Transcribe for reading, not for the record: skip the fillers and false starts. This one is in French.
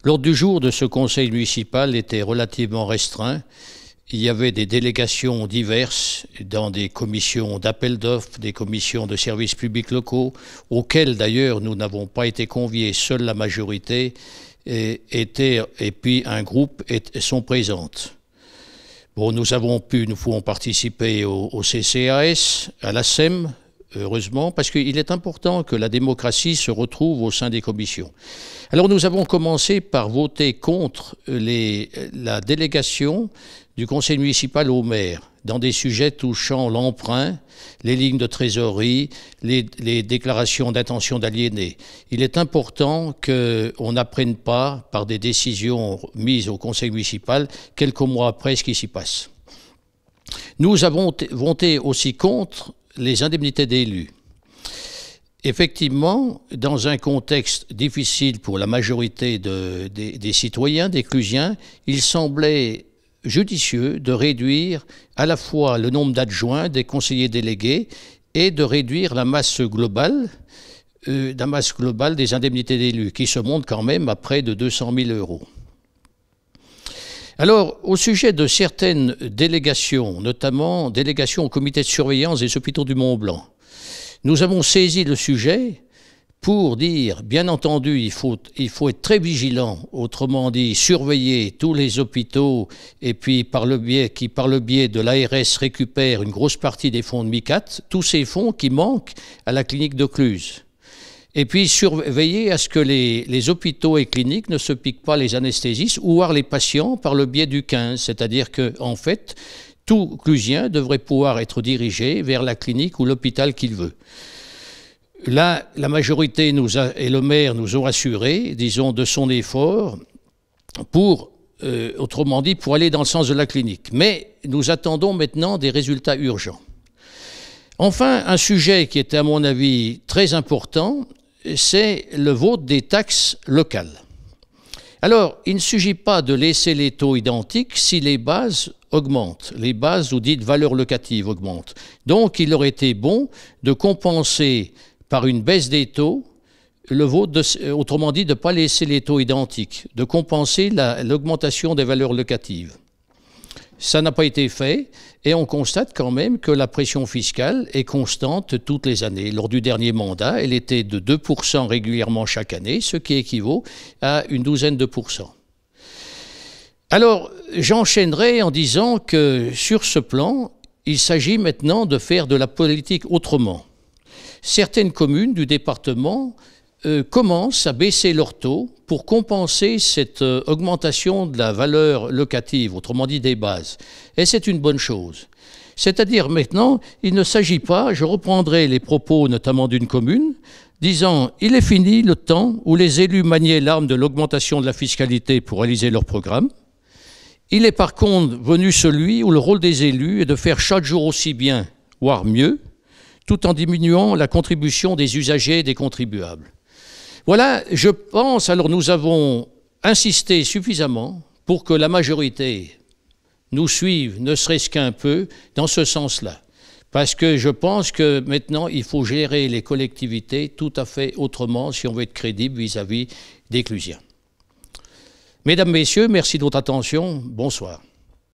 L'ordre du jour de ce conseil municipal était relativement restreint. Il y avait des délégations diverses dans des commissions d'appel d'offres, des commissions de services publics locaux, auxquelles d'ailleurs nous n'avons pas été conviés, seule la majorité était, et puis un groupe sont présentes. Bon, nous pouvons participer au CCAS, à la SEM, heureusement, parce qu'il est important que la démocratie se retrouve au sein des commissions. Alors nous avons commencé par voter contre la délégation du conseil municipal au maire dans des sujets touchant l'emprunt, les lignes de trésorerie, les déclarations d'intention d'aliéner. Il est important qu'on n'apprenne pas par des décisions mises au conseil municipal quelques mois après ce qui s'y passe. Nous avons voté aussi contre les indemnités d'élus. Effectivement, dans un contexte difficile pour la majorité des citoyens, des Clusiens, il semblait judicieux de réduire à la fois le nombre d'adjoints, des conseillers délégués, et de réduire la masse globale des indemnités d'élus, qui se monte quand même à près de 200 000 €. Alors, au sujet de certaines délégations, notamment délégations au comité de surveillance des hôpitaux du Mont-Blanc, nous avons saisi le sujet pour dire, bien entendu, il faut être très vigilant, autrement dit, surveiller tous les hôpitaux et puis par le biais de l'ARS récupèrent une grosse partie des fonds de MICAT, tous ces fonds qui manquent à la clinique de Cluses. Et puis surveiller à ce que les hôpitaux et cliniques ne se piquent pas les anesthésistes ou voir les patients par le biais du 15, c'est-à-dire qu'en fait, tout Clusien devrait pouvoir être dirigé vers la clinique ou l'hôpital qu'il veut. Là, la majorité et le maire nous ont assuré, disons, de son effort pour, autrement dit, pour aller dans le sens de la clinique. Mais nous attendons maintenant des résultats urgents. Enfin, un sujet qui était, à mon avis, très important, c'est le vote des taxes locales. Alors, il ne suffit pas de laisser les taux identiques si les bases augmentent. Les bases, ou dites valeurs locatives, augmentent. Donc, il aurait été bon de compenser par une baisse des taux le vote, autrement dit, de ne pas laisser les taux identiques, de compenser l'augmentation des valeurs locatives. Ça n'a pas été fait et on constate quand même que la pression fiscale est constante toutes les années. Lors du dernier mandat, elle était de 2% régulièrement chaque année, ce qui équivaut à une douzaine de pourcents. Alors, j'enchaînerai en disant que sur ce plan, il s'agit maintenant de faire de la politique autrement. Certaines communes du département commencent à baisser leurs taux pour compenser cette augmentation de la valeur locative, autrement dit des bases. Et c'est une bonne chose. C'est-à-dire maintenant, il ne s'agit pas, je reprendrai les propos notamment d'une commune, disant « Il est fini le temps où les élus maniaient l'arme de l'augmentation de la fiscalité pour réaliser leur programme. Il est par contre venu celui où le rôle des élus est de faire chaque jour aussi bien, voire mieux, tout en diminuant la contribution des usagers et des contribuables. » Voilà, je pense, alors nous avons insisté suffisamment pour que la majorité nous suive, ne serait-ce qu'un peu, dans ce sens-là. Parce que je pense que maintenant, il faut gérer les collectivités tout à fait autrement si on veut être crédible vis-à-vis des Clusiens. Mesdames, Messieurs, merci de votre attention. Bonsoir.